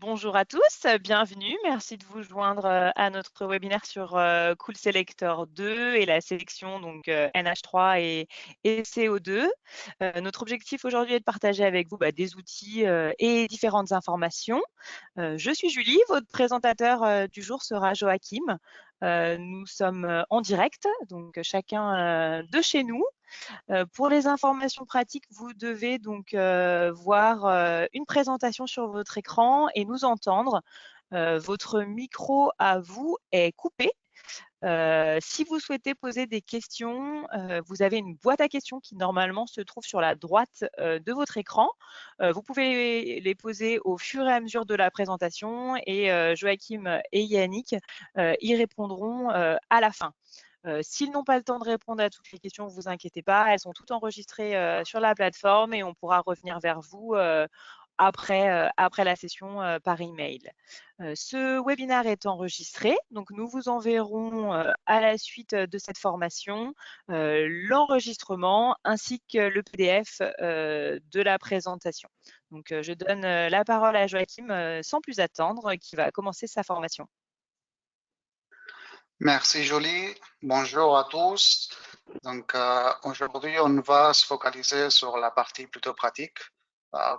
Bonjour à tous, bienvenue. Merci de vous joindre à notre webinaire sur Cool Selector 2 et la sélection donc NH3 et CO2. Notre objectif aujourd'hui est de partager avec vous des outils et différentes informations. Je suis Julie, votre présentateur du jour sera Joachim. Nous sommes en direct, donc chacun de chez nous. Pour les informations pratiques, vous devez donc voir une présentation sur votre écran et nous entendre. Votre micro à vous est coupé. Si vous souhaitez poser des questions, vous avez une boîte à questions qui normalement se trouve sur la droite de votre écran. Vous pouvez les poser au fur et à mesure de la présentation et Joachim et Yannick y répondront à la fin. S'ils n'ont pas le temps de répondre à toutes les questions, ne vous inquiétez pas, elles sont toutes enregistrées sur la plateforme et on pourra revenir vers vous après la session par email. Ce webinaire est enregistré, donc nous vous enverrons à la suite de cette formation l'enregistrement ainsi que le PDF de la présentation. Donc je donne la parole à Joachim sans plus attendre, qui va commencer sa formation. Merci Julie, bonjour à tous. Donc aujourd'hui on va se focaliser sur la partie plutôt pratique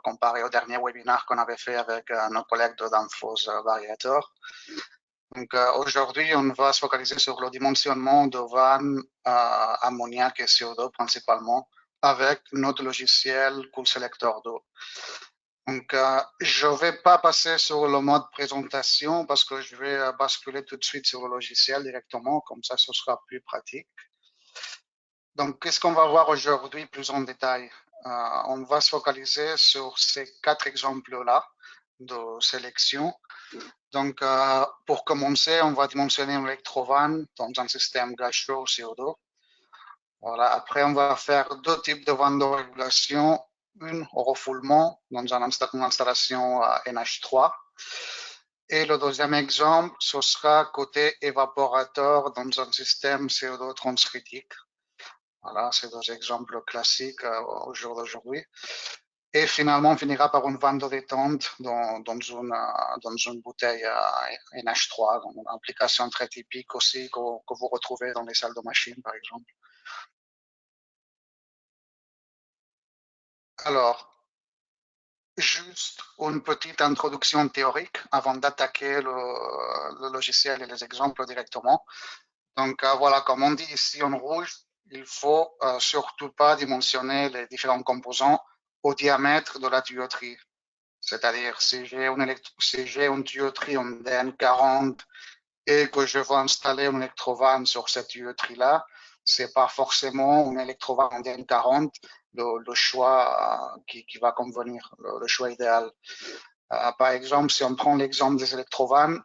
comparé au dernier webinaire qu'on avait fait avec nos collègues de Danfoss Variator. Donc aujourd'hui on va se focaliser sur le dimensionnement de vannes ammoniac et CO2 principalement avec notre logiciel Cool Selector 2. Donc, je ne vais pas passer sur le mode présentation parce que je vais basculer tout de suite sur le logiciel directement, comme ça, ce sera plus pratique. Donc, qu'est-ce qu'on va voir aujourd'hui plus en détail? On va se focaliser sur ces 4 exemples-là de sélection. Donc, pour commencer, on va dimensionner une électrovanne dans un système gazeux CO2. Voilà. Après, on va faire 2 types de vannes de régulation. Une au refoulement dans une installation NH3. Et le deuxième exemple, ce sera côté évaporateur dans un système CO2 transcritique. Voilà, c'est 2 exemples classiques au jour d'aujourd'hui. Et finalement, on finira par une vanne de détente dans une bouteille NH3, dans une application très typique aussi que vous retrouvez dans les salles de machines, par exemple. Alors, juste une petite introduction théorique avant d'attaquer le logiciel et les exemples directement. Donc voilà, comme on dit ici en rouge, il ne faut surtout pas dimensionner les différents composants au diamètre de la tuyauterie. C'est-à-dire, si j'ai une tuyauterie en DN40 et que je veux installer une électrovanne sur cette tuyauterie-là, ce n'est pas forcément une électrovanne en DN40 le choix qui va convenir, le choix idéal. Par exemple, si on prend l'exemple des électrovannes,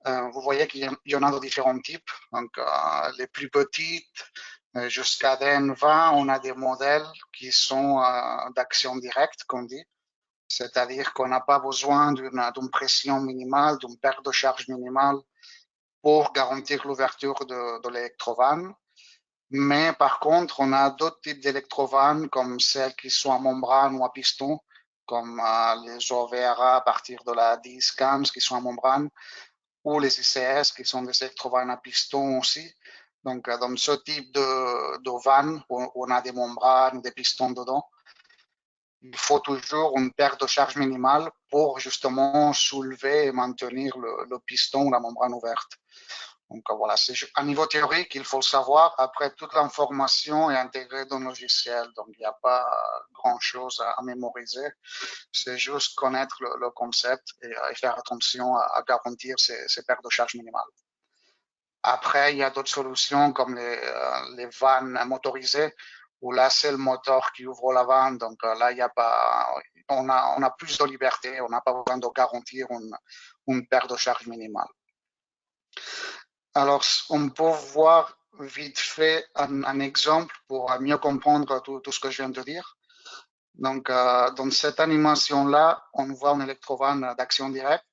vous voyez qu'il y en a de différents types. Donc, les plus petites, jusqu'à DN20, on a des modèles qui sont d'action directe, qu'on dit. C'est-à-dire qu'on n'a pas besoin d'une pression minimale, d'une perte de charge minimale pour garantir l'ouverture de l'électrovanne. Mais par contre, on a d'autres types d'électrovannes comme celles qui sont à membrane ou à piston, comme les OVRA à partir de la 10-15 qui sont à membrane, ou les ICS qui sont des électrovannes à piston aussi. Donc, dans ce type de vannes où on a des membranes ou des pistons dedans, il faut toujours une perte de charge minimale pour justement soulever et maintenir le piston ou la membrane ouverte. Donc voilà, c'est à niveau théorique, il faut le savoir. Après, toute l'information est intégrée dans le logiciel, donc il n'y a pas grand-chose à mémoriser. C'est juste connaître le concept et faire attention à garantir ces pertes de charge minimales. Après, il y a d'autres solutions comme les vannes motorisées, où là, c'est le moteur qui ouvre la vanne. Donc là, il y a pas, on a plus de liberté, on n'a pas besoin de garantir une perte de charge minimale. Alors, on peut voir vite fait un exemple pour mieux comprendre tout ce que je viens de dire. Donc, dans cette animation-là, on voit une électrovanne d'action directe,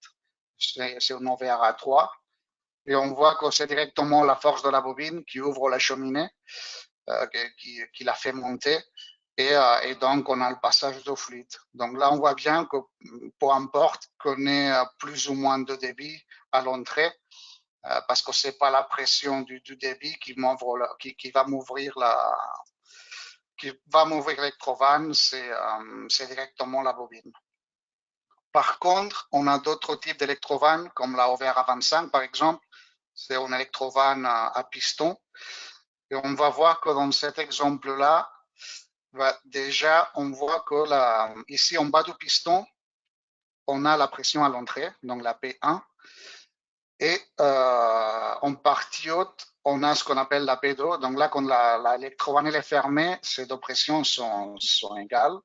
c'est une OVRA 3, et on voit que c'est directement la force de la bobine qui ouvre la cheminée, qui la fait monter, et donc on a le passage d'eau fluide. Donc là, on voit bien que peu importe qu'on ait plus ou moins de débit à l'entrée, parce que c'est pas la pression du débit qui va m'ouvrir l'électrovanne, c'est directement la bobine. Par contre, on a d'autres types d'électrovannes, comme la OVR25 par exemple. C'est une électrovanne à piston. Et on va voir que dans cet exemple-là, déjà, on voit que ici, en bas du piston, on a la pression à l'entrée, donc la P1. Et en partie haute, on a ce qu'on appelle la P2. Donc là, quand l'électrovanne est fermée, ces deux pressions sont égales.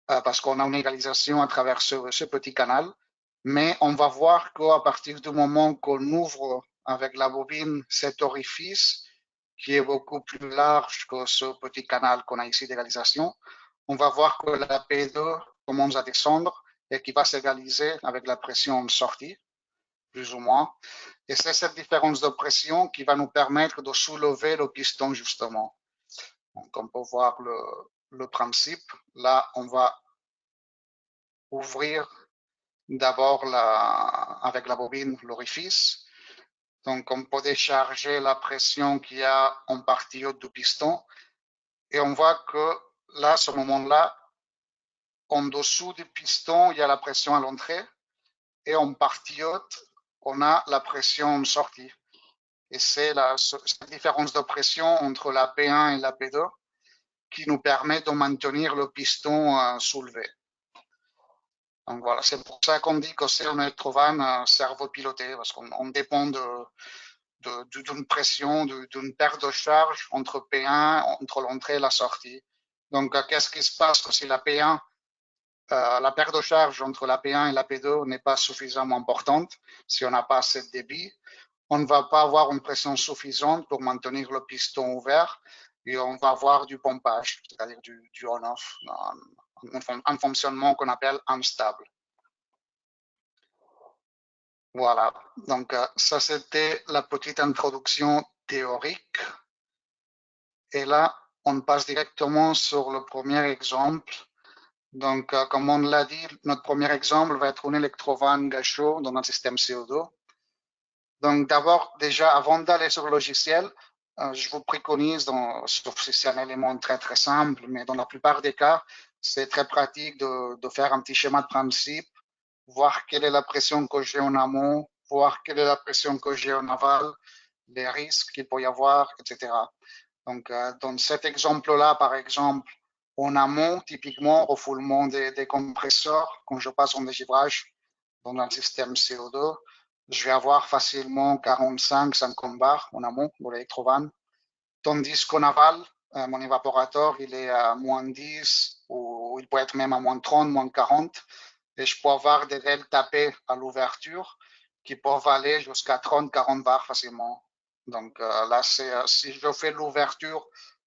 Parce qu'on a une égalisation à travers ce petit canal. Mais on va voir qu'à partir du moment qu'on ouvre avec la bobine cet orifice, qui est beaucoup plus large que ce petit canal qu'on a ici d'égalisation, on va voir que la P2 commence à descendre et qui va s'égaliser avec la pression en sortie, plus ou moins. Et c'est cette différence de pression qui va nous permettre de soulever le piston, justement. Donc, on peut voir le principe. Là, on va ouvrir d'abord avec la bobine l'orifice. Donc, on peut décharger la pression qu'il y a en partie haute du piston. Et on voit que là, à ce moment-là, en dessous du piston, il y a la pression à l'entrée. Et en partie haute, on a la pression en sortie. Et c'est cette différence de pression entre la P1 et la P2 qui nous permet de maintenir le piston soulevé. Donc voilà, c'est pour ça qu'on dit que c'est une électrovanne servo-pilotée, parce qu'on dépend d'une pression, d'une perte de charge entre P1, entre l'entrée et la sortie. Donc, qu'est-ce qui se passe si la P1, la perte de charge entre la P1 et la P2 n'est pas suffisamment importante, si on n'a pas assez de débit, on ne va pas avoir une pression suffisante pour maintenir le piston ouvert et on va avoir du pompage, c'est-à-dire du on-off, un fonctionnement qu'on appelle unstable. Voilà, donc ça c'était la petite introduction théorique. Et là, on passe directement sur le premier exemple. Donc, comme on l'a dit, notre premier exemple va être une électrovanne gâchot dans un système CO2. Donc, d'abord, déjà, avant d'aller sur le logiciel, je vous préconise, sauf si c'est un élément très, très simple, mais dans la plupart des cas, c'est très pratique de faire un petit schéma de principe, voir quelle est la pression que j'ai en amont, voir quelle est la pression que j'ai en aval, les risques qu'il peut y avoir, etc. Donc, dans cet exemple-là, par exemple, en amont, typiquement, refoulement des compresseurs, quand je passe en dégivrage dans un système CO2, je vais avoir facilement 45-50 bars en amont de l'électrovanne. Tandis qu'en aval, mon évaporateur, il est à moins 10 ou il peut être même à moins 30, moins 40. Et je peux avoir des ailes tapées à l'ouverture qui peuvent aller jusqu'à 30-40 bars facilement. Donc là, si je fais l'ouverture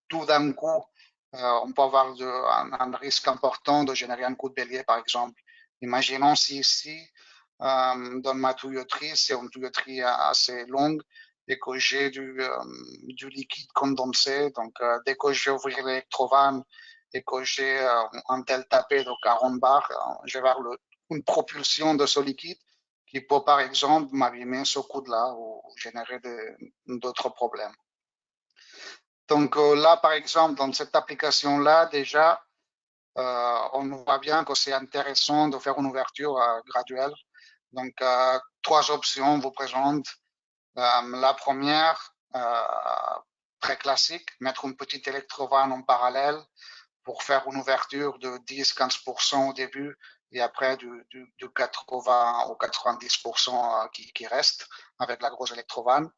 tout d'un coup, on peut avoir un risque important de générer un coup de bélier, par exemple. Imaginons si ici, dans ma tuyauterie, c'est une tuyauterie assez longue et que j'ai du liquide condensé. Donc, dès que je vais ouvrir l'électrovanne et que j'ai un tel tapé de 40 bars, je vais avoir une propulsion de ce liquide qui peut, par exemple, m'abîmer ce coude-là ou générer d'autres problèmes. Donc là, par exemple, dans cette application-là, déjà, on voit bien que c'est intéressant de faire une ouverture graduelle. Donc, trois options vous présentent. La première, très classique, mettre une petite électrovanne en parallèle pour faire une ouverture de 10-15% au début et après du 80 ou 90% qui reste avec la grosse électrovanne.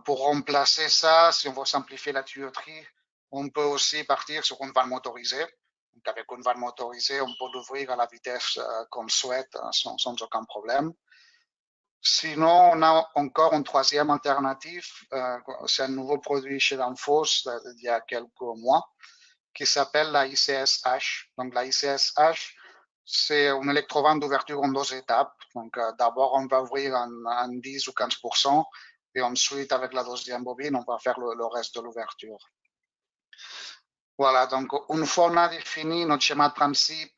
Pour remplacer ça, si on veut simplifier la tuyauterie, on peut aussi partir sur une vanne motorisée. Donc, avec une vanne motorisée, on peut l'ouvrir à la vitesse qu'on souhaite sans aucun problème. Sinon, on a encore une troisième alternative. C'est un nouveau produit chez Danfoss il y a quelques mois qui s'appelle la ICS-H. Donc, la ICS-H, c'est une électrovanne d'ouverture en deux étapes. Donc, d'abord, on va ouvrir en 10 ou 15%, et ensuite, avec la deuxième bobine, on va faire le reste de l'ouverture. Voilà, donc une fois on a défini notre schéma de principe,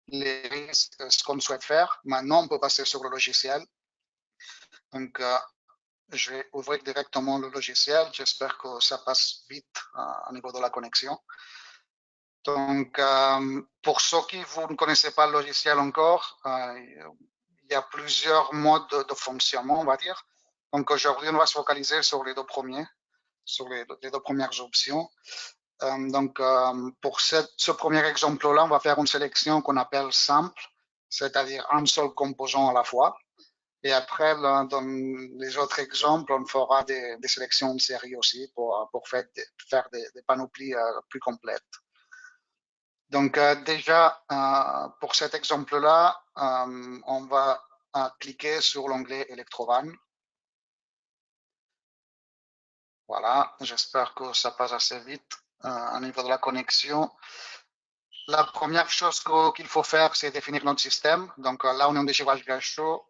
les risques, ce qu'on souhaite faire, maintenant on peut passer sur le logiciel. Donc, je vais ouvrir directement le logiciel. J'espère que ça passe vite au niveau de la connexion. Donc, pour ceux qui vous ne connaissez pas le logiciel encore, il y a plusieurs modes de fonctionnement, on va dire. Donc, aujourd'hui, on va se focaliser sur les deux premiers, sur les deux premières options. Donc, pour ce premier exemple-là, on va faire une sélection qu'on appelle simple, c'est-à-dire un seul composant à la fois. Et après, dans les autres exemples, on fera des sélections de série aussi pour faire des panoplies plus complètes. Donc déjà, pour cet exemple-là, on va cliquer sur l'onglet Electrovan. Voilà, j'espère que ça passe assez vite au niveau de la connexion. La première chose qu'il faut faire, c'est définir notre système. Donc là, on est en dégivrage gaz chaud.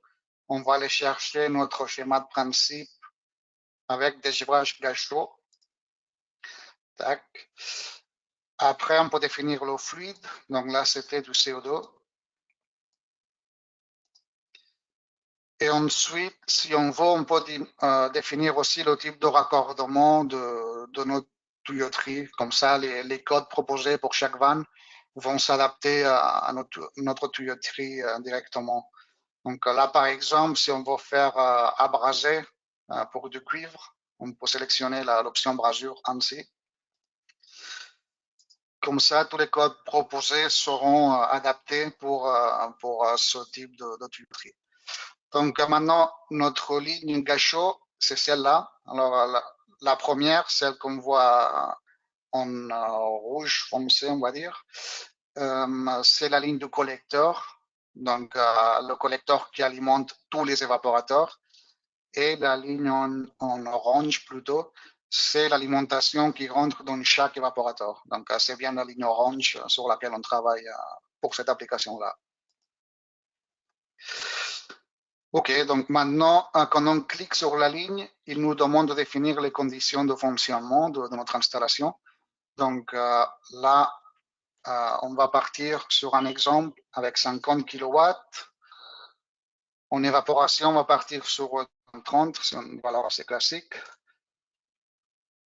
On va aller chercher notre schéma de principe avec dégivrage gaz chaud. Tac. Après, on peut définir l'eau fluide. Donc là, c'était du CO2. Et ensuite, si on veut, on peut définir aussi le type de raccordement de notre tuyauterie. Comme ça, les codes proposés pour chaque vanne vont s'adapter à notre tuyauterie directement. Donc là, par exemple, si on veut faire abraser pour du cuivre, on peut sélectionner l'option brasure ainsi. Comme ça, tous les codes proposés seront adaptés pour ce type de tuyauterie. Donc maintenant, notre ligne gachot, c'est celle-là. Alors la première, celle qu'on voit en rouge foncé, on va dire, c'est la ligne du collecteur. Donc le collecteur qui alimente tous les évaporateurs. Et la ligne en orange plutôt, c'est l'alimentation qui rentre dans chaque évaporateur. Donc c'est bien la ligne orange sur laquelle on travaille pour cette application-là. OK, donc maintenant, quand on clique sur la ligne, il nous demande de définir les conditions de fonctionnement de notre installation. Donc là, on va partir sur un exemple avec 50 kW. En évaporation, on va partir sur 30, c'est une valeur assez classique.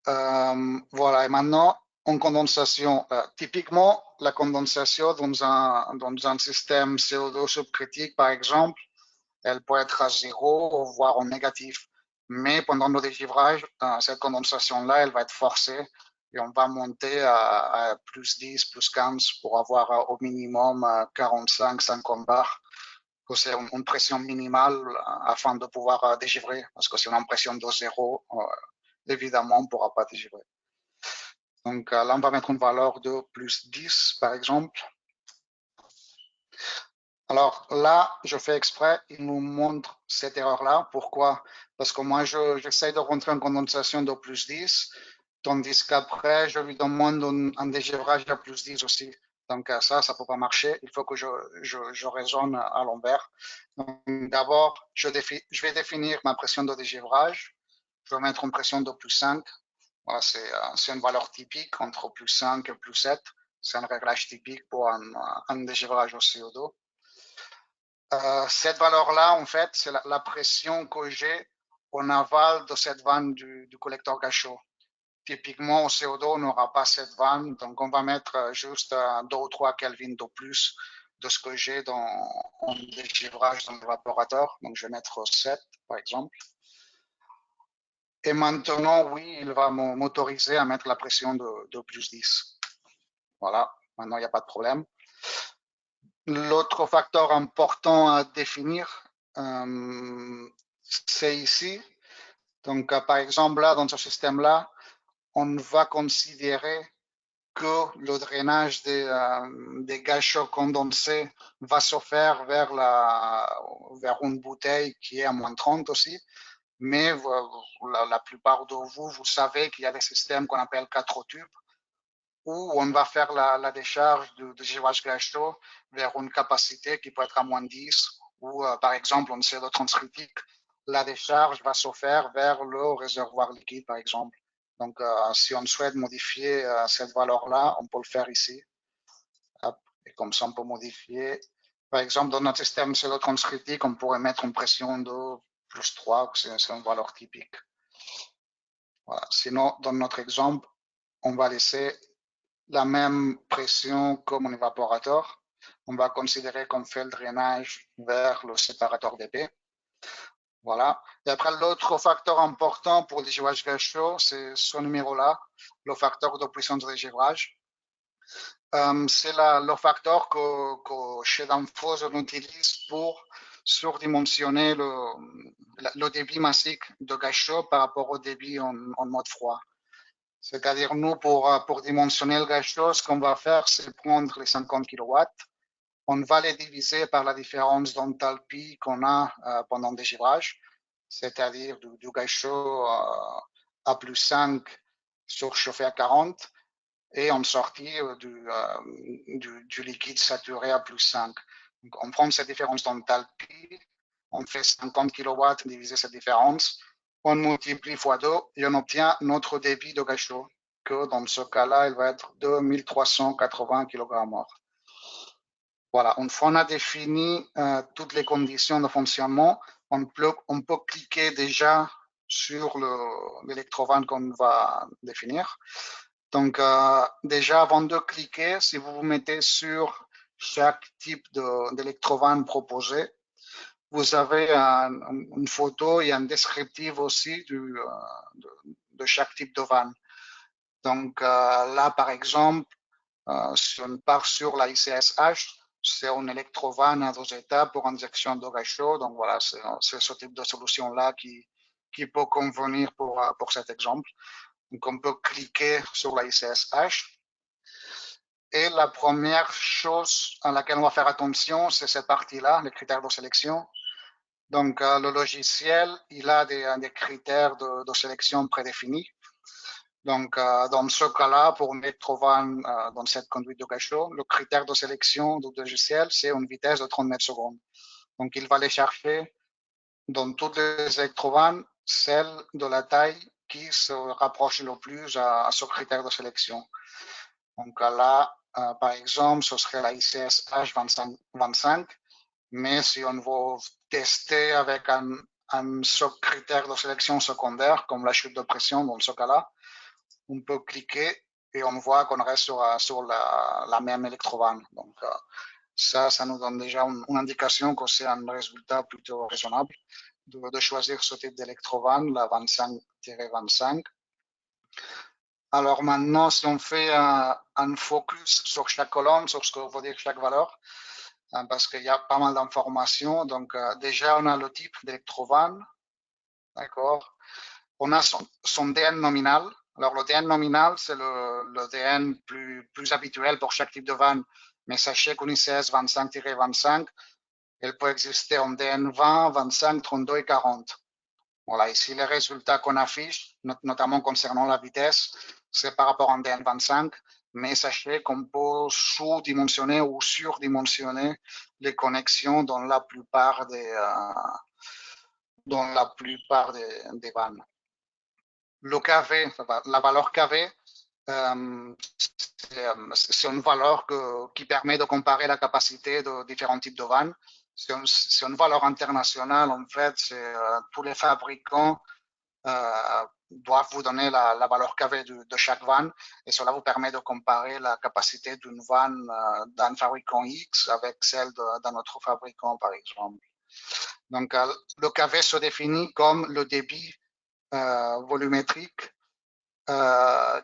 Voilà, et maintenant, en condensation, typiquement, la condensation dans un système CO2 subcritique, par exemple, elle peut être à 0, voire en négatif. Mais pendant le dégivrage, cette condensation-là, elle va être forcée et on va monter à plus 10, plus 15 pour avoir au minimum 45, 50 bars. C'est une pression minimale afin de pouvoir dégivrer. Parce que si on a une pression de 0, évidemment, on ne pourra pas dégivrer. Donc là, on va mettre une valeur de plus 10, par exemple. Alors là, je fais exprès, il nous montre cette erreur-là. Pourquoi? Parce que moi, j'essaie de rentrer en condensation de plus 10, tandis qu'après, je lui demande un dégivrage à plus 10 aussi. Donc ça ne peut pas marcher. Il faut que je raisonne à l'envers. D'abord, je vais définir ma pression de dégivrage. Je vais mettre une pression de plus 5. Voilà, c'est une valeur typique entre plus 5 et plus 7. C'est un réglage typique pour un dégivrage au CO2. Cette valeur-là, en fait, c'est la pression que j'ai en aval de cette vanne du collecteur gachot. Typiquement, au CO2, on n'aura pas cette vanne, donc on va mettre juste 2 ou 3 Kelvin de plus de ce que j'ai en dégivrage dans l'évaporateur. Donc, je vais mettre 7, par exemple. Et maintenant, oui, il va m'autoriser à mettre la pression de plus 10. Voilà, maintenant, il n'y a pas de problème. L'autre facteur important à définir, c'est ici. Donc, par exemple, là, dans ce système-là, on va considérer que le drainage des gaz chauds condensés va se faire vers une bouteille qui est à moins 30 aussi. Mais la plupart de vous, vous savez qu'il y a des systèmes qu'on appelle 4 tubes où on va faire la décharge de dégivrage gaz chaud vers une capacité qui peut être à moins 10 ou par exemple on sait de transcritique, la décharge va se faire vers le réservoir liquide par exemple. Donc, si on souhaite modifier cette valeur-là, on peut le faire ici. Hop. Et comme ça, on peut modifier. Par exemple, dans notre système pseudo-transcriptique, on pourrait mettre une pression de +3, c'est une valeur typique. Voilà. Sinon, dans notre exemple, on va laisser la même pression comme un évaporateur. On va considérer qu'on fait le drainage vers le séparateur d'épée. Voilà. Et après, l'autre facteur important pour le givrage ratio, c'est ce numéro-là, le facteur de puissance de givrage. C'est le facteur que chez Danfoss, on utilise pour surdimensionner le débit massique de gaz chaud par rapport au débit en mode froid. C'est-à-dire, nous, pour dimensionner le gaz chaud, ce qu'on va faire, c'est prendre les 50 kW, on va les diviser par la différence d'enthalpie qu'on a pendant le dégivrage, c'est-à-dire du gaz chaud à +5 surchauffé à 40, et en sortie du liquide saturé à +5. Donc, on prend cette différence d'enthalpie, on fait 50 kW diviser cette différence, on multiplie x 2 et on obtient notre débit de gaz chaud, que dans ce cas-là, il va être de 1380 kg/h. Voilà, une fois on a défini toutes les conditions de fonctionnement, on peut cliquer déjà sur l'électrovanne qu'on va définir. Donc, déjà, avant de cliquer, si vous vous mettez sur chaque type d'électrovanne proposé, vous avez une photo et un descriptif aussi de chaque type de vanne. Donc, là, par exemple, si on part sur la ICSH, c'est un électrovanne à 2 étapes pour injection de gaz chaud. Donc, voilà, c'est ce type de solution-là qui peut convenir pour cet exemple. Donc, on peut cliquer sur la ICSH. Et la première chose à laquelle on va faire attention, c'est cette partie-là, les critères de sélection. Donc, le logiciel, il a des critères de sélection prédéfinis. Donc, dans ce cas-là, pour une électrovanne dans cette conduite de gaz chaud, le critère de sélection du logiciel, c'est une vitesse de 30 mètres secondes. Donc, il va aller chercher dans toutes les électrovannes celle de la taille qui se rapproche le plus à ce critère de sélection. Donc là, par exemple, ce serait la ICSH 25, mais si on veut tester avec un critère de sélection secondaire, comme la chute de pression dans ce cas-là, on peut cliquer et on voit qu'on reste sur la même électrovanne. Donc ça nous donne déjà une indication que c'est un résultat plutôt raisonnable de choisir ce type d'électrovanne, la 25-25. Alors maintenant, si on fait un focus sur chaque colonne, sur ce que veut dire chaque valeur, parce qu'il y a pas mal d'informations. Donc déjà, on a le type d'électrovanne, d'accord. On a son DN nominal. Alors le DN nominal, c'est le DN plus habituel pour chaque type de vanne. Mais sachez qu'une ICS 25-25, elle peut exister en DN 20, 25, 32 et 40. Voilà, ici les résultats qu'on affiche, notamment concernant la vitesse, c'est par rapport à un DN25, mais sachez qu'on peut sous-dimensionner ou surdimensionner les connexions dans la plupart des vannes. Le KV, la valeur KV, c'est une valeur qui permet de comparer la capacité de différents types de vannes. C'est une valeur internationale, en fait, tous les fabricants doivent vous donner la valeur KV de chaque vanne, et cela vous permet de comparer la capacité d'une vanne d'un fabricant X avec celle d'un autre fabricant, par exemple. Donc, le KV se définit comme le débit volumétrique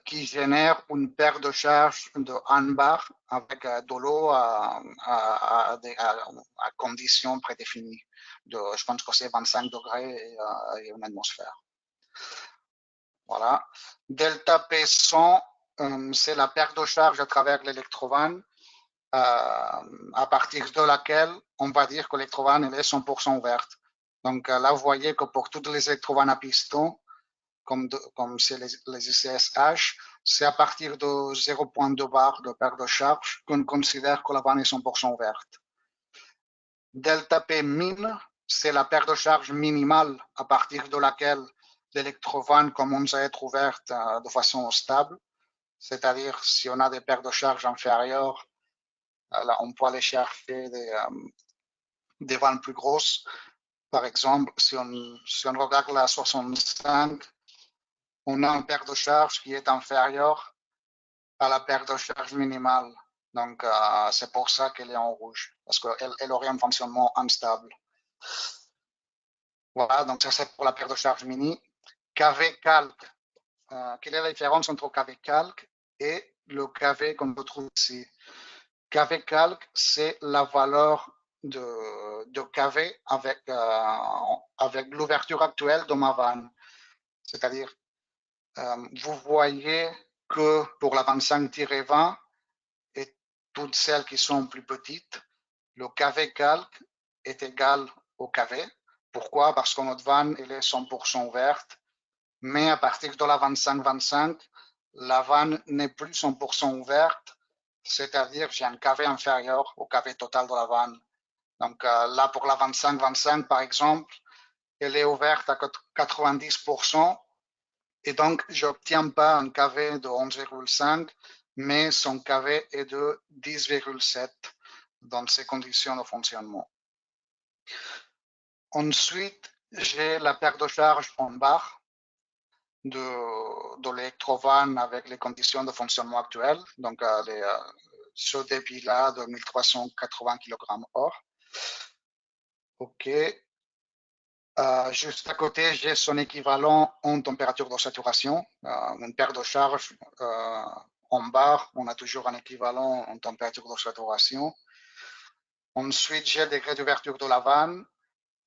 qui génère une paire de charge de 1 bar avec de l'eau à conditions prédéfinies. Je pense que c'est 25 degrés et une atmosphère. Voilà. Delta P100, c'est la paire de charge à travers l'électrovanne à partir de laquelle on va dire que l'électrovanne est 100% ouverte. Donc là, vous voyez que pour toutes les électrovannes à piston, comme c'est les ICSH, c'est à partir de 0,2 bar de paire de charge qu'on considère que la vanne est 100% ouverte. Delta P min, c'est la paire de charge minimale à partir de laquelle l'électrovanne commence à être ouverte de façon stable, c'est-à-dire si on a des paires de charges inférieures, là, on peut aller chercher des vannes plus grosses. Par exemple, si on regarde la 65, on a une paire de charges qui est inférieure à la paire de charges minimale. Donc, c'est pour ça qu'elle est en rouge, parce qu'elle aurait un fonctionnement instable. Voilà, donc ça c'est pour la paire de charges mini. KV calque, quelle est la différence entre KV calque et le KV qu'on retrouve ici? KV calque, c'est la valeur de KV avec l'ouverture actuelle de ma vanne. C'est-à-dire, vous voyez que pour la 25-20 et toutes celles qui sont plus petites, le KV calque est égal au KV. Pourquoi? Parce que notre vanne elle est 100% ouverte, mais à partir de la 25-25, la vanne n'est plus 100% ouverte, c'est-à-dire j'ai un KV inférieur au KV total de la vanne. Donc là, pour la 25-25, par exemple, elle est ouverte à 90%, et donc je n'obtiens pas un KV de 11,5, mais son KV est de 10,7 dans ces conditions de fonctionnement. Ensuite, j'ai la paire de charge en barre de l'électrovanne avec les conditions de fonctionnement actuelles, donc ce débit-là de 1380 kg/h. OK. Juste à côté, j'ai son équivalent en température de saturation, une paire de charges en barre, on a toujours un équivalent en température de saturation. Ensuite, j'ai le degré d'ouverture de la vanne,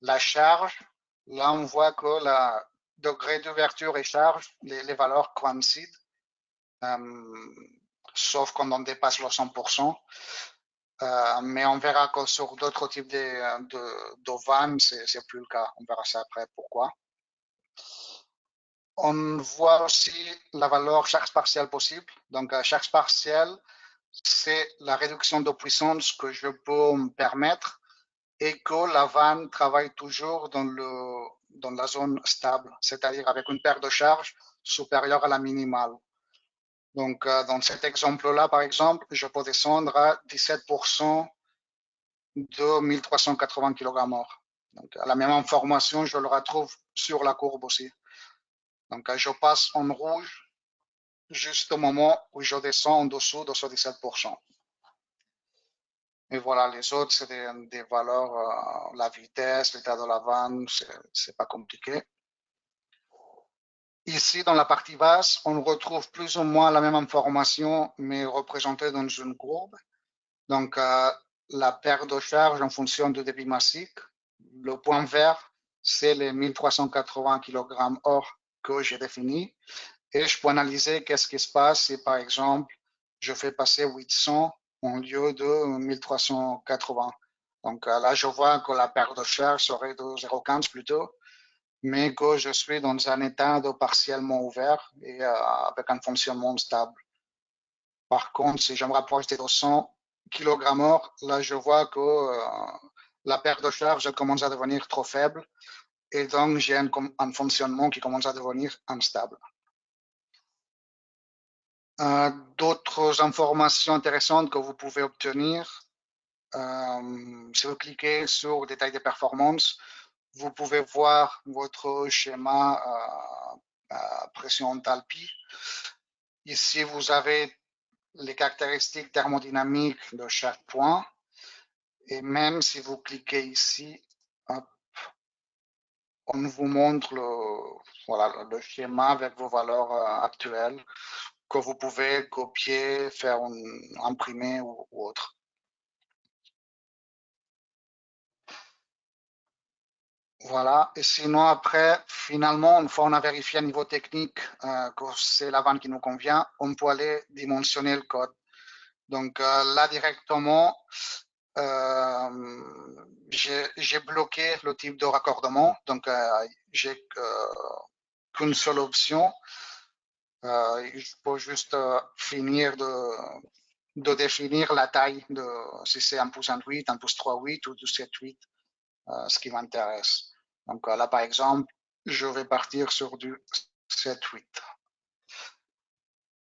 la charge. Là, on voit que le degré d'ouverture et charge, les valeurs coïncident, sauf quand on dépasse le 100%. Mais on verra que sur d'autres types de vannes, c'est plus le cas. On verra ça après pourquoi. On voit aussi la valeur charge partielle possible. Donc, charge partielle, c'est la réduction de puissance que je peux me permettre et que la vanne travaille toujours dans la zone stable, c'est-à-dire avec une paire de charges supérieure à la minimale. Donc, dans cet exemple-là, par exemple, je peux descendre à 17% de 1380 kg/h. Donc, la même information, je le retrouve sur la courbe aussi. Donc, je passe en rouge juste au moment où je descends en dessous de ce 17%. Et voilà, les autres, c'est des valeurs, la vitesse, l'état de la vanne, c'est pas compliqué. Ici, dans la partie basse, on retrouve plus ou moins la même information, mais représentée dans une courbe. Donc, la paire de charges en fonction du débit massique. Le point vert, c'est les 1380 kg/h que j'ai défini. Et je peux analyser qu'est-ce qui se passe si, par exemple, je fais passer 800 en lieu de 1380. Donc là, je vois que la paire de charges serait de 0,15 plutôt, mais que je suis dans un état de partiellement ouvert et avec un fonctionnement stable. Par contre, si je me rapproche des 200 kg/h, là, je vois que la paire de charges commence à devenir trop faible et donc j'ai un fonctionnement qui commence à devenir instable. D'autres informations intéressantes que vous pouvez obtenir, si vous cliquez sur détail des performances, vous pouvez voir votre schéma pression enthalpie. Ici, vous avez les caractéristiques thermodynamiques de chaque point. Et même si vous cliquez ici, hop, on vous montre le schéma avec vos valeurs actuelles que vous pouvez copier, faire imprimer ou autre. Voilà, et sinon après, finalement, une fois on a vérifié à niveau technique que c'est la vanne qui nous convient, on peut aller dimensionner le code. Donc là directement, j'ai bloqué le type de raccordement, donc j'ai qu'une seule option. Je peux juste finir de définir la taille de si c'est 1 pouce 1,8, 1 pouce 3,8 ou 2,7,8, ce qui m'intéresse. Donc là, par exemple, je vais partir sur du 7-8.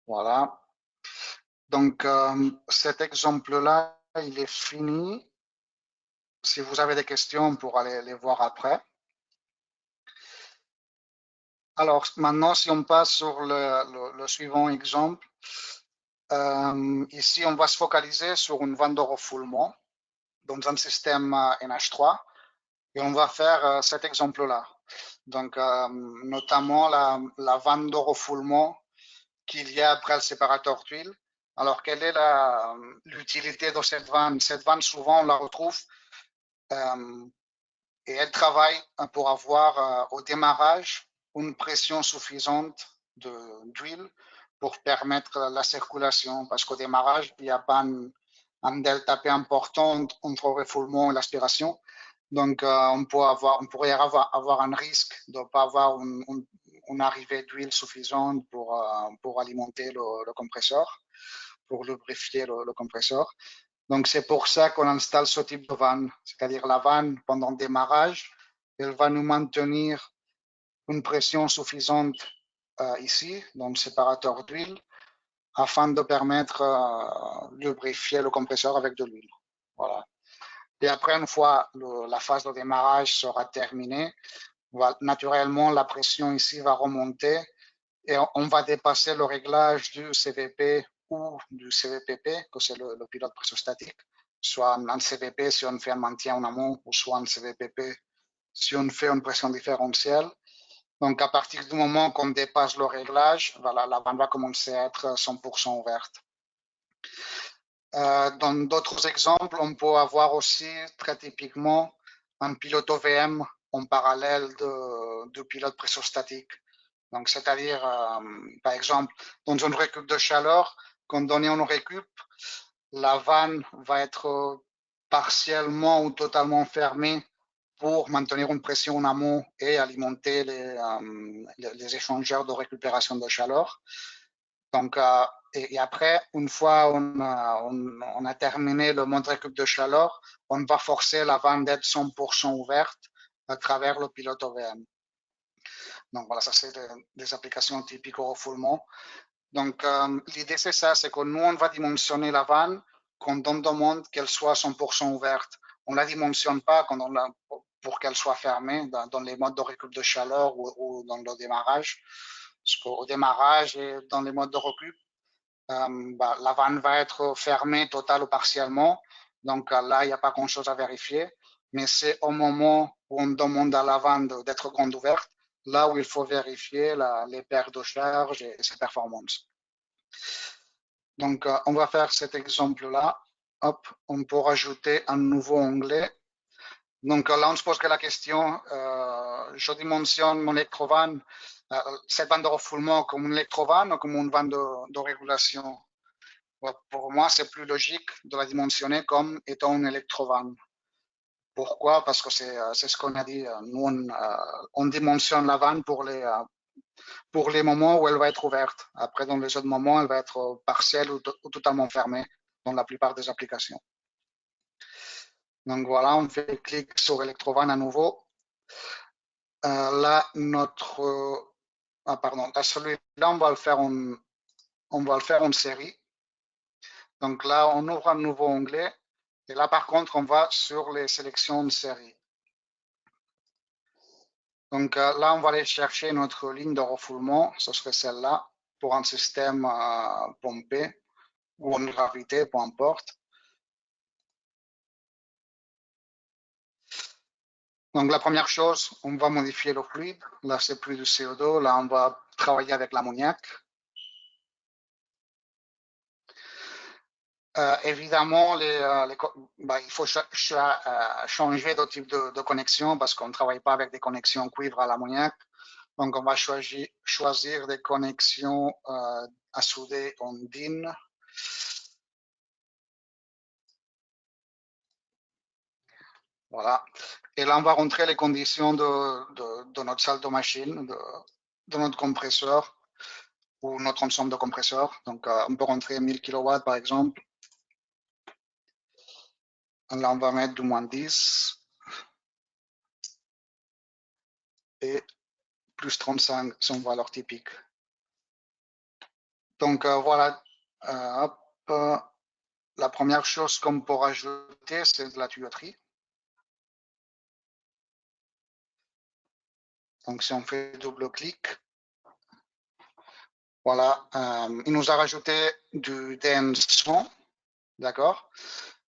Voilà. Donc, cet exemple-là, il est fini. Si vous avez des questions, on pourra les voir après. Alors, maintenant, si on passe sur le suivant exemple, ici, on va se focaliser sur une vanne de refoulement dans un système NH3 et on va faire cet exemple-là. Donc, notamment la vanne de refoulement qu'il y a après le séparateur d'huile. Alors, quelle est l'utilité de cette vanne? Cette vanne, souvent, on la retrouve et elle travaille pour avoir au démarrage une pression suffisante d'huile pour permettre la circulation. Parce qu'au démarrage, il n'y a pas un delta P important entre le refoulement et l'aspiration. Donc, on pourrait avoir un risque de ne pas avoir une arrivée d'huile suffisante pour alimenter le compresseur, pour lubrifier le compresseur. Donc, c'est pour ça qu'on installe ce type de vanne, c'est-à-dire la vanne pendant le démarrage, elle va nous maintenir une pression suffisante ici, dans le séparateur d'huile, afin de permettre de lubrifier le compresseur avec de l'huile. Voilà. Et après, une fois la phase de démarrage sera terminée, naturellement, la pression ici va remonter et on va dépasser le réglage du CVP ou du CVPP, que c'est le pilote pressostatique, soit en CVP si on fait un maintien en amont, ou soit en CVPP si on fait une pression différentielle. Donc, à partir du moment qu'on dépasse le réglage, voilà, la vanne va commencer à être 100% ouverte. Dans d'autres exemples, on peut avoir aussi très typiquement un pilote OVM en parallèle du pilote pressostatique. Donc, c'est-à-dire, par exemple, dans une récup de chaleur, quand on est en récup, la vanne va être partiellement ou totalement fermée pour maintenir une pression en amont et alimenter les échangeurs de récupération de chaleur. Donc, et après, une fois on a terminé le mode récup de chaleur, on va forcer la vanne d'être 100% ouverte à travers le pilote OVM. Donc voilà, ça c'est des applications typiques au refoulement. Donc l'idée c'est ça, c'est que nous on va dimensionner la vanne quand on demande qu'elle soit 100% ouverte. On ne la dimensionne pas quand pour qu'elle soit fermée dans les modes de récup de chaleur ou dans le démarrage. Parce qu'au démarrage et dans les modes de récup, la vanne va être fermée totalement ou partiellement. Donc là, il n'y a pas grand-chose à vérifier. Mais c'est au moment où on demande à la vanne d'être grande ouverte, là où il faut vérifier les paires de charge et ses performances. Donc, on va faire cet exemple-là. Hop, on peut rajouter un nouveau onglet. Donc là, on se pose la question, je dimensionne mon électrovanne, cette vanne de refoulement comme une électrovanne ou comme une vanne de régulation. Pour moi, c'est plus logique de la dimensionner comme étant une électrovanne. Pourquoi? Parce que c'est ce qu'on a dit. Nous, on dimensionne la vanne pour les moments où elle va être ouverte. Après, dans les autres moments, elle va être partielle ou totalement fermée dans la plupart des applications. Donc voilà, on fait clic sur électrovanne à nouveau. Là, celui-là, on va le faire en série. Donc là, on ouvre un nouveau onglet. Et là, par contre, on va sur les sélections de série. Donc là, on va aller chercher notre ligne de refoulement. Ce serait celle-là pour un système pompé ou en gravité, peu importe. Donc la première chose, on va modifier le fluide. Là, c'est plus du CO2. Là, on va travailler avec l'ammoniac. Évidemment, il faut changer de type de connexion parce qu'on ne travaille pas avec des connexions cuivre à l'ammoniac. Donc, on va choisir des connexions à souder en DIN. Voilà. Et là, on va rentrer les conditions de notre salle de machine, de notre compresseur ou notre ensemble de compresseurs. Donc, on peut rentrer 1000 kW par exemple. Là, on va mettre du -10 et plus 35 son valeur typique. Donc voilà, la première chose qu'on peut rajouter, c'est de la tuyauterie. Donc si on fait double-clic, voilà, il nous a rajouté du DN100, d'accord.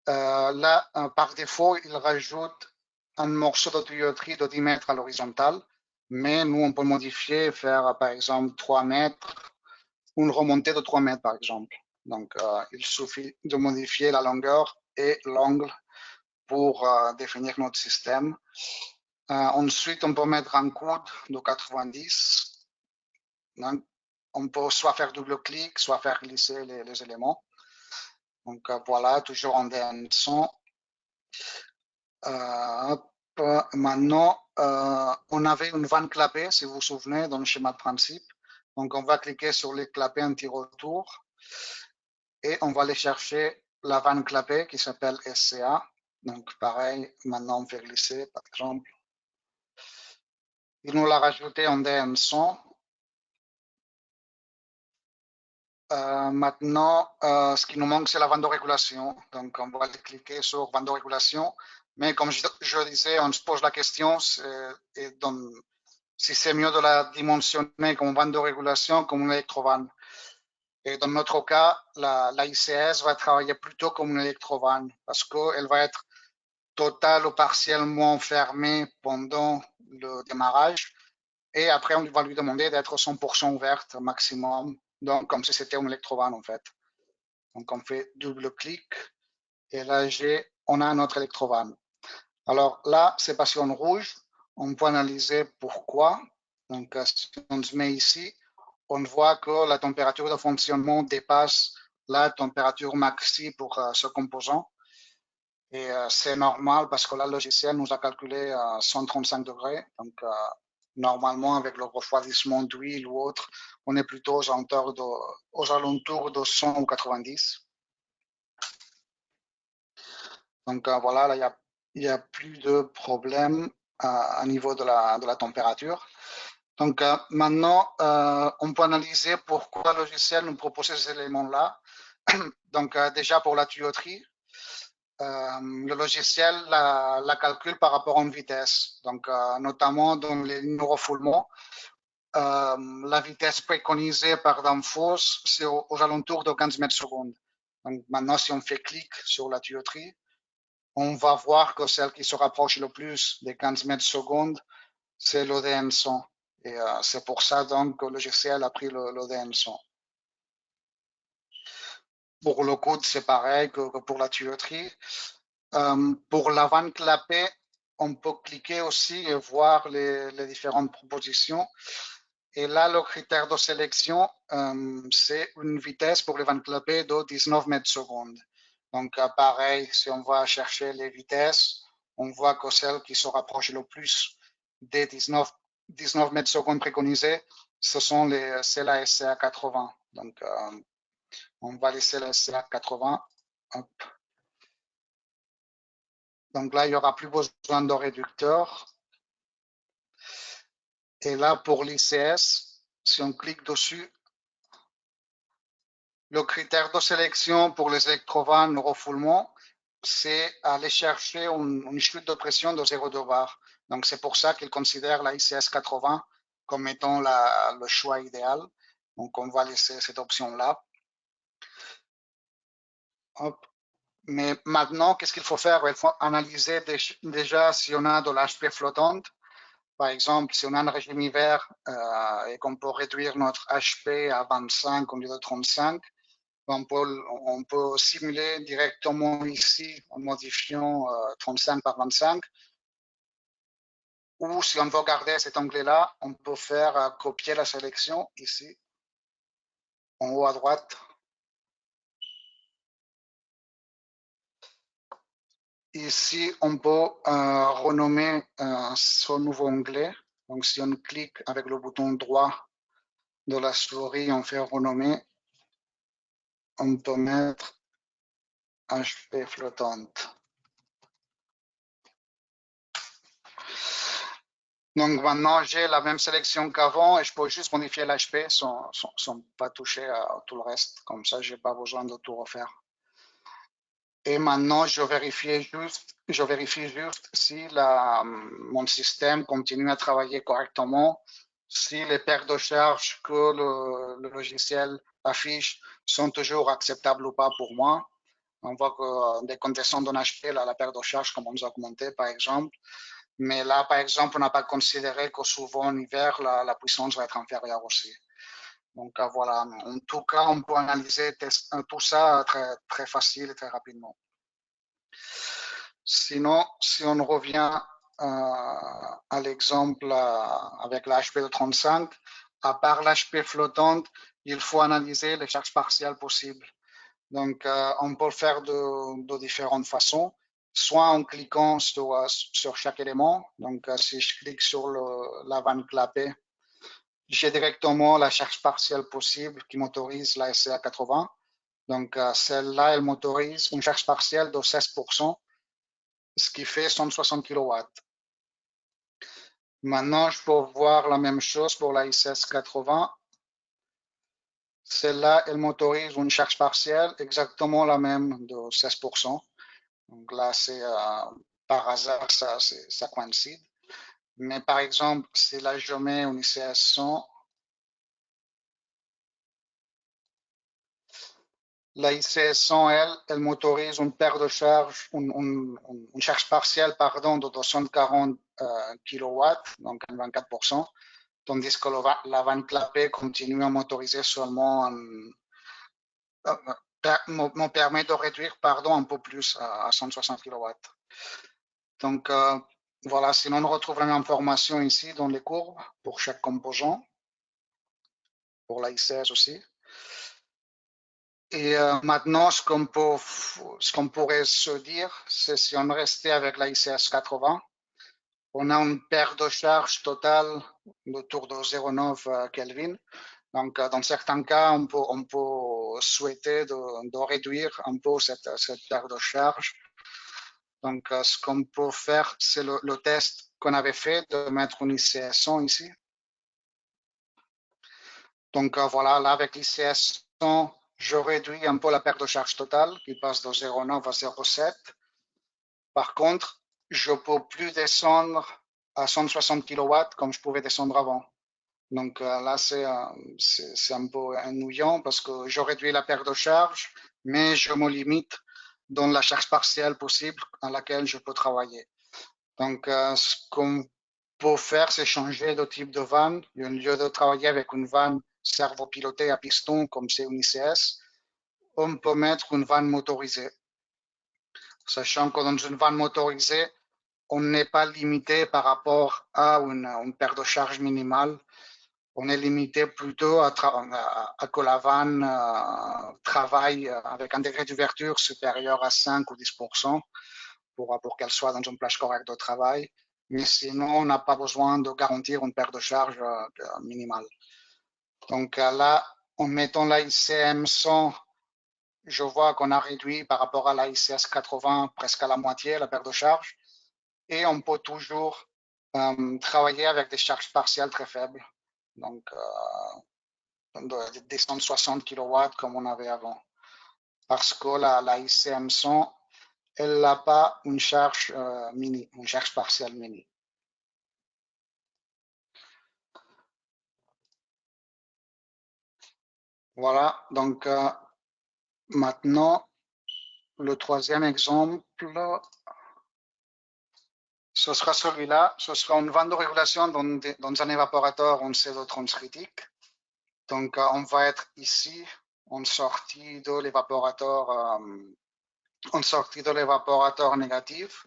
Là, par défaut, il rajoute un morceau de tuyauterie de 10 mètres à l'horizontale, mais nous, on peut modifier, faire par exemple 3 mètres, une remontée de 3 mètres par exemple. Donc, il suffit de modifier la longueur et l'angle pour définir notre système. Ensuite, on peut mettre un coude de 90. Donc, on peut soit faire double-clic, soit faire glisser les éléments. Donc, voilà, toujours en DN100. Maintenant, on avait une vanne clapée, si vous vous souvenez, dans le schéma de principe. Donc, on va cliquer sur les clapets anti-retour et on va aller chercher la vanne clapée qui s'appelle SCA. Donc, pareil, maintenant, on fait glisser, par exemple. Il nous l'a rajouté en DN100. Maintenant, ce qui nous manque, c'est la vanne de régulation. Donc, on va aller cliquer sur vanne de régulation. Mais comme je disais, on se pose la question si c'est mieux de la dimensionner comme vanne de régulation comme une électrovanne. Et dans notre cas, la ICS va travailler plutôt comme une électrovanne parce qu'elle va être totale ou partiellement fermée pendant le démarrage. Et après, on va lui demander d'être 100% ouverte maximum. Donc, comme si c'était une électrovanne en fait. Donc, on fait double-clic et là, on a notre électrovanne. Alors là, c'est passé en rouge. On peut analyser pourquoi. Donc, si on se met ici, on voit que la température de fonctionnement dépasse la température maxi pour ce composant. Et c'est normal parce que là, le logiciel nous a calculé à 135 degrés. Donc, normalement, avec le refroidissement d'huile ou autre, on est plutôt aux alentours de 100 ou 90. Donc, voilà, là, il n'y a plus de problème à niveau de la température. Donc, maintenant, on peut analyser pourquoi le logiciel nous propose ces éléments-là. Donc, déjà pour la tuyauterie, le logiciel la calcule par rapport à une vitesse. Donc, notamment dans les lignes de refoulement, la vitesse préconisée par Danfoss, c'est aux alentours de 15 mètres secondes. Donc, maintenant, si on fait clic sur la tuyauterie, on va voir que celle qui se rapproche le plus des 15 mètres secondes, c'est l'ODM100. Et c'est pour ça donc que le logiciel a pris l'ODM100. Pour le code, c'est pareil que pour la tuyauterie. Pour la vanne clapée, on peut cliquer aussi et voir les différentes propositions. Et là, le critère de sélection, c'est une vitesse pour les vannes clapées de 19 mètres secondes. Donc, pareil, si on va chercher les vitesses, on voit que celle qui se rapproche le plus des 19 mètres secondes préconisées, c'est la SCA 80. Donc, on va laisser la SCA 80. Hop. Donc là, il n'y aura plus besoin de réducteur. Et là, pour l'ICS, si on clique dessus, le critère de sélection pour les électrovannes refoulement, c'est aller chercher une chute de pression de 0,2 bar. Donc, c'est pour ça qu'il considère la ICS 80 comme étant le choix idéal. Donc, on va laisser cette option-là. Mais maintenant, qu'est-ce qu'il faut faire? Il faut analyser déjà si on a de l'HP flottante. Par exemple, si on a un régime hiver et qu'on peut réduire notre HP à 25 au lieu de 35, on peut simuler directement ici en modifiant 35 par 25. Ou si on veut garder cet onglet-là, on peut faire copier la sélection ici, en haut à droite. Ici, on peut renommer ce nouveau onglet. Donc, si on clique avec le bouton droit de la souris, on fait renommer. On peut mettre HP flottante. Donc maintenant, j'ai la même sélection qu'avant et je peux juste modifier l'HP sans pas toucher à tout le reste. Comme ça, je n'ai pas besoin de tout refaire. Et maintenant, je vérifie juste si mon système continue à travailler correctement, si les paires de charges que le logiciel affiche sont toujours acceptables ou pas pour moi. On voit que dès qu'on descend d'un HP, là, la paire de charges commence à augmenter, par exemple. Mais là, par exemple, on n'a pas considéré que souvent en hiver, la puissance va être inférieure aussi. Donc voilà, en tout cas, on peut analyser tout ça très, très facile et très rapidement. Sinon, si on revient à l'exemple avec l'HP de 35, à part l'HP flottante, il faut analyser les charges partielles possibles. Donc, on peut le faire de différentes façons, soit en cliquant sur chaque élément. Donc, si je clique sur la vanne clapée, j'ai directement la charge partielle possible qui m'autorise la SCA 80. Donc, celle-là, elle m'autorise une charge partielle de 16%, ce qui fait 160 kW. Maintenant, je peux voir la même chose pour la ICS 80. Celle-là, elle m'autorise une charge partielle exactement la même de 16%. Donc là, c'est par hasard, ça coïncide. Mais par exemple, si là je mets une ICS 100, la ICS 100, elle m'autorise une paire de charge, une charge partielle, pardon, de 240 kW, donc 24%, tandis que la vanne clapée continue à m'autoriser seulement me permet de réduire, pardon, un peu plus à 160 kW. Donc, voilà, sinon on retrouve la même information ici dans les courbes pour chaque composant, pour la ICS aussi. Et maintenant, ce qu'on pourrait se dire, c'est si on restait avec la ICS 80, on a une paire de charge totale autour de 0,9 Kelvin. Donc, dans certains cas, on peut souhaiter de réduire un peu cette paire de charge. Donc, ce qu'on peut faire, c'est le test qu'on avait fait de mettre une ICS 100 ici. Donc, voilà, là, avec l'ICS 100, je réduis un peu la perte de charge totale qui passe de 0,9 à 0,7. Par contre, je ne peux plus descendre à 160 kW comme je pouvais descendre avant. Donc là, c'est un peu ennuyant parce que je réduis la perte de charge, mais je me limite dans la charge partielle possible à laquelle je peux travailler. Donc, ce qu'on peut faire, c'est changer de type de vanne. Au lieu de travailler avec une vanne servo-pilotée à piston comme c'est une ICS, on peut mettre une vanne motorisée. Sachant que dans une vanne motorisée, on n'est pas limité par rapport à une perte de charge minimale. On est limité plutôt à que la vanne travaille avec un degré d'ouverture supérieur à 5 ou 10% pour qu'elle soit dans une plage correcte de travail. Mais sinon, on n'a pas besoin de garantir une perte de charge minimale. Donc là, en mettant la ICM 100, je vois qu'on a réduit par rapport à la ICS 80 presque à la moitié la perte de charge. Et on peut toujours travailler avec des charges partielles très faibles. Donc, des 160 kW comme on avait avant. Parce que la ICM 100, elle n'a pas une charge mini, une charge partielle mini. Voilà, donc maintenant, le troisième exemple, ce sera celui-là. Ce sera une vanne de régulation dans un évaporateur en CO2 critique. Donc, on va être ici en sortie de l'évaporateur négatif.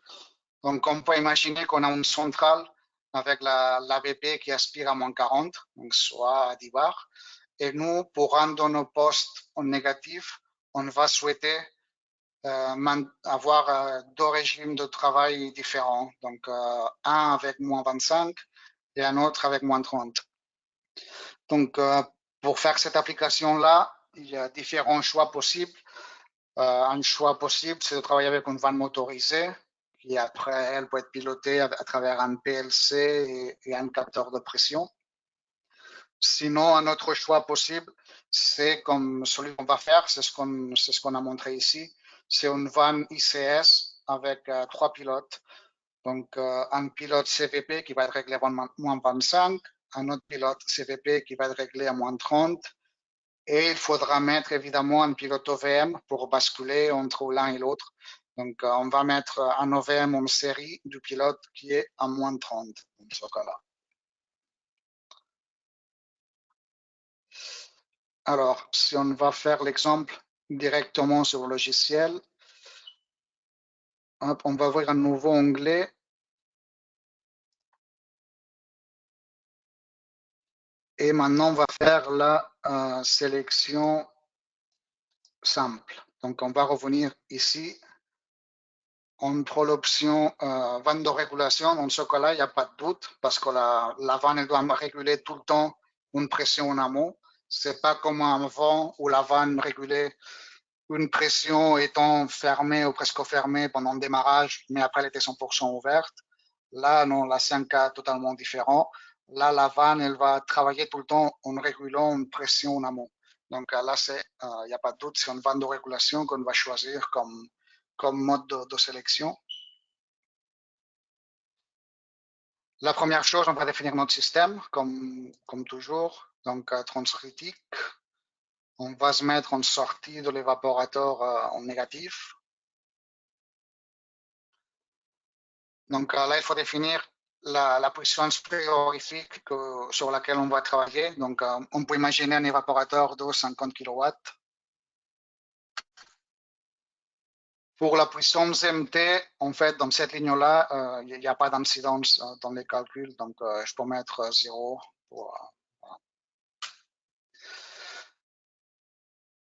Donc, on peut imaginer qu'on a une centrale avec l'AVP qui aspire à moins 40, donc soit à 10 bars. Et nous, pour rendre nos postes en négatif, on va souhaiter avoir deux régimes de travail différents. Donc, un avec moins 25 et un autre avec moins 30. Donc, pour faire cette application-là, il y a différents choix possibles. Un choix possible, c'est de travailler avec une vanne motorisée qui après, elle peut être pilotée à travers un PLC et un capteur de pression. Sinon, un autre choix possible, c'est comme celui qu'on va faire, c'est ce qu'on a montré ici. C'est une vanne ICS avec 3 pilotes. Donc, un pilote CVP qui va être réglé à moins 25, un autre pilote CVP qui va être réglé à moins 30, et il faudra mettre évidemment un pilote OVM pour basculer entre l'un et l'autre. Donc, on va mettre un OVM en série du pilote qui est à moins 30 dans ce cas-là. Alors, si on va faire l'exemple directement sur le logiciel, hop, on va ouvrir un nouveau onglet. Et maintenant, on va faire la sélection simple. Donc, on va revenir ici. On prend l'option vanne de régulation. Dans ce cas-là, il n'y a pas de doute parce que la vanne elle doit réguler tout le temps une pression en amont. Ce n'est pas comme avant où la vanne régulait une pression étant fermée ou presque fermée pendant le démarrage, mais après elle était 100% ouverte. Là, non, là, c'est un cas totalement différent. Là, la vanne, elle va travailler tout le temps en régulant une pression en amont. Donc là, il n'y a pas de doute, c'est une vanne de régulation qu'on va choisir comme mode de sélection. La première chose, on va définir notre système, comme toujours. Donc, transcritique. On va se mettre en sortie de l'évaporateur en négatif. Donc là, il faut définir la puissance frigorifique sur laquelle on va travailler. Donc, on peut imaginer un évaporateur de 50 kW. Pour la puissance MT, en fait, dans cette ligne-là, il n'y a pas d'incidence dans les calculs. Donc, je peux mettre 0 pour,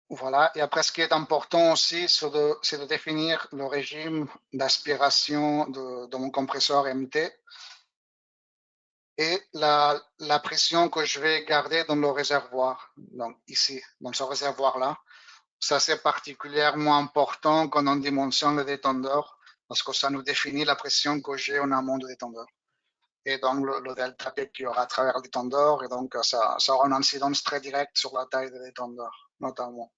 voilà. Et après, ce qui est important aussi, c'est de définir le régime d'aspiration de mon compresseur MT et la pression que je vais garder dans le réservoir, donc ici, dans ce réservoir-là. Ça, c'est particulièrement important quand on dimensionne le détendeur, parce que ça nous définit la pression que j'ai en amont du détendeur. Et donc, le delta P qu'il y aura à travers le détendeur, et donc ça aura une incidence très directe sur la taille du détendeur, notamment.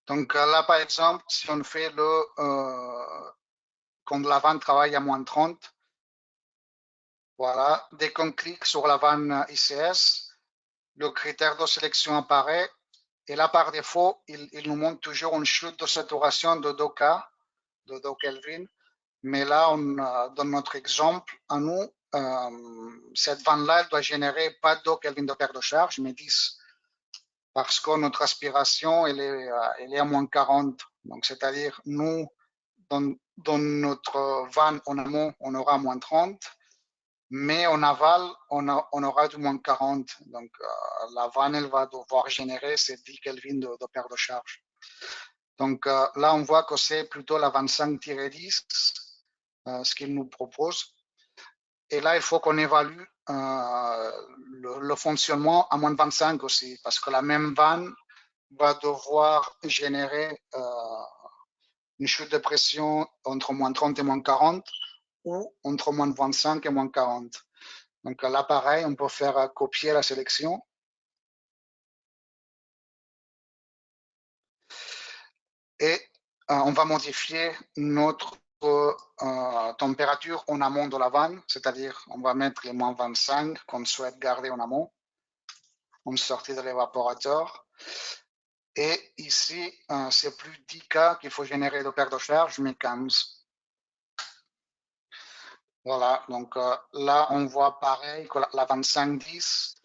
Donc là, par exemple, si on fait quand la vanne travaille à moins 30, voilà, dès qu'on clique sur la vanne ICS, le critère de sélection apparaît. Et là, par défaut, il nous montre toujours une chute de saturation de 2K, de 2 Kelvin. Mais là, dans notre exemple, à nous, cette vanne-là, elle doit générer pas 2 Kelvin de perte de charge, mais 10. Parce que notre aspiration, elle est à moins 40. Donc, c'est-à-dire, nous, dans notre vanne en amont, on aura moins 30. Mais en aval, on aura du moins 40. Donc, la vanne, elle va devoir générer ces 10 Kelvin de perte de charge. Donc, là, on voit que c'est plutôt la 25-10, ce qu'il nous propose. Et là, il faut qu'on évalue le fonctionnement à moins de 25 aussi, parce que la même vanne va devoir générer une chute de pression entre moins 30 et moins 40 ou entre moins 25 et moins 40. Donc là, pareil, on peut faire copier la sélection. Et on va modifier notre température en amont de la vanne, c'est-à-dire on va mettre les moins 25 qu'on souhaite garder en amont, en sortie de l'évaporateur. Et ici, c'est plus 10K qu'il faut générer de perte de charge, mais 15. Voilà, donc là, on voit pareil que la 2510,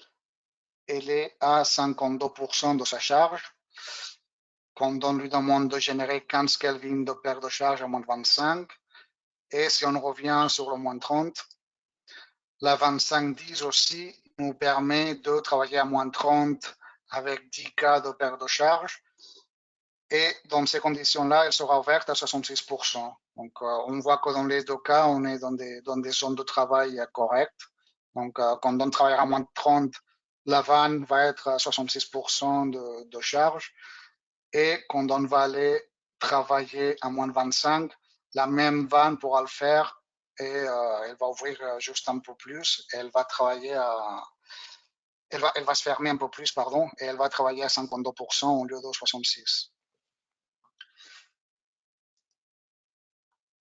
elle est à 52% de sa charge. Quand on lui demande de générer 15 Kelvin de perte de charge à moins de 25, et si on revient sur le moins 30, la 2510 aussi nous permet de travailler à moins 30 avec 10K de perte de charge. Et dans ces conditions-là, elle sera ouverte à 66%. Donc, on voit que dans les deux cas, on est dans des zones de travail correctes. Donc, quand on travaille à moins de 30, la vanne va être à 66% de charge. Et quand on va aller travailler à moins de 25, la même vanne pourra le faire et elle va ouvrir juste un peu plus et elle va travailler elle va se fermer un peu plus, pardon, et elle va travailler à 52% au lieu de 66%.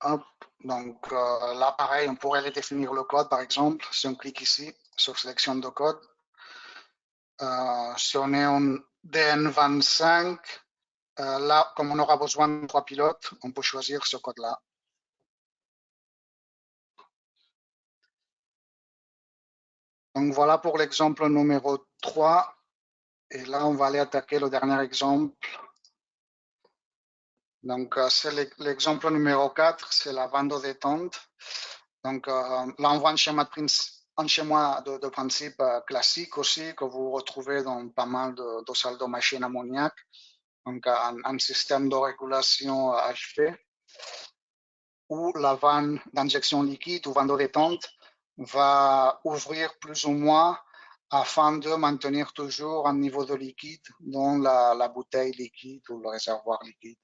Hop. Donc là, pareil, on pourrait aller définir le code, par exemple, si on clique ici sur sélection de code. Si on est en DN25, là, comme on aura besoin de 3 pilotes, on peut choisir ce code-là. Donc voilà pour l'exemple numéro 3. Et là, on va aller attaquer le dernier exemple. Donc, c'est l'exemple numéro 4, c'est la vanne de détente. Donc, là, on voit un schéma de principe classique aussi que vous retrouvez dans pas mal de salles de machines ammoniaque. Donc, un système de régulation HP où la vanne d'injection liquide ou vanne de détente va ouvrir plus ou moins afin de maintenir toujours un niveau de liquide dans la bouteille liquide ou le réservoir liquide.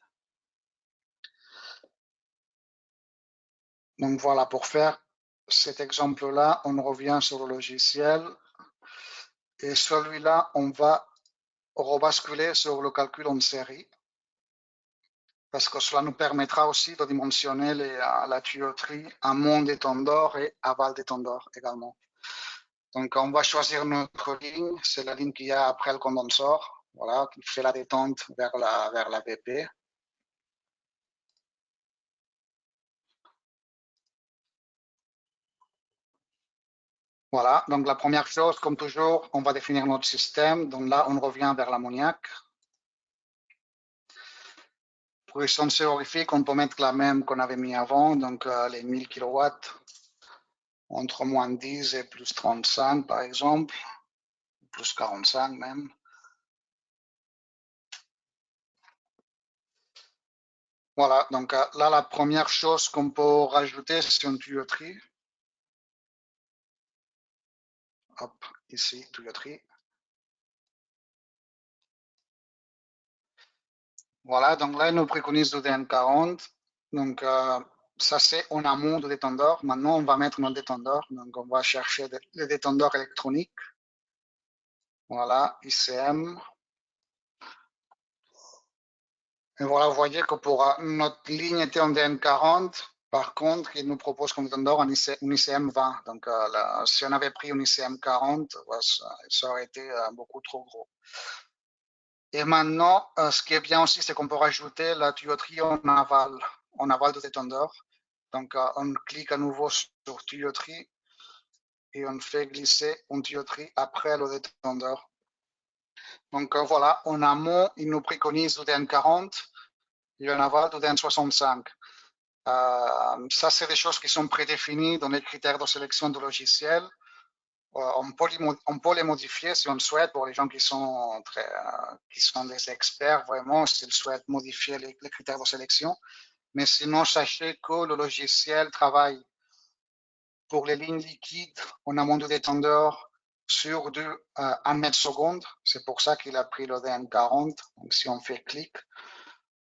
Donc voilà, pour faire cet exemple-là, on revient sur le logiciel et celui-là, on va rebasculer sur le calcul en série parce que cela nous permettra aussi de dimensionner la tuyauterie amont des tendeurs et aval des tendeurs également. Donc, on va choisir notre ligne, c'est la ligne qu'il y a après le condenseur, voilà, qui fait la détente vers la VP. Voilà, donc la première chose, comme toujours, on va définir notre système. Donc là, on revient vers l'ammoniac. Puissance théorique, on peut mettre la même qu'on avait mis avant, donc les 1000 kW, entre moins 10 et plus 35 par exemple, plus 45 même. Voilà, donc là, la première chose qu'on peut rajouter, c'est une tuyauterie. Hop, ici, tuyauterie. Voilà, donc là, il nous préconise le DN40. Donc, ça, c'est en amont de détendeur. Maintenant, on va mettre notre détendeur. Donc, on va chercher le détendeur électronique. Voilà, ICM. Et voilà, vous voyez que pour notre ligne était en DN40. Par contre, il nous propose comme détendeur un ICM 20. Donc, là, si on avait pris un ICM 40, ça aurait été beaucoup trop gros. Et maintenant, ce qui est bien aussi, c'est qu'on peut rajouter la tuyauterie en aval de détendeur. Donc, on clique à nouveau sur tuyauterie et on fait glisser une tuyauterie après le détendeur. Donc, voilà, en amont, il nous préconise le DN40 et en aval le DN65. Ça, c'est des choses qui sont prédéfinies dans les critères de sélection du logiciel. On peut les modifier si on souhaite pour les gens qui sont des experts vraiment, s'ils souhaitent modifier les critères de sélection. Mais sinon, sachez que le logiciel travaille pour les lignes liquides en amont du détendeur sur du 1 mètre seconde. C'est pour ça qu'il a pris le DN40. Donc, si on fait clic,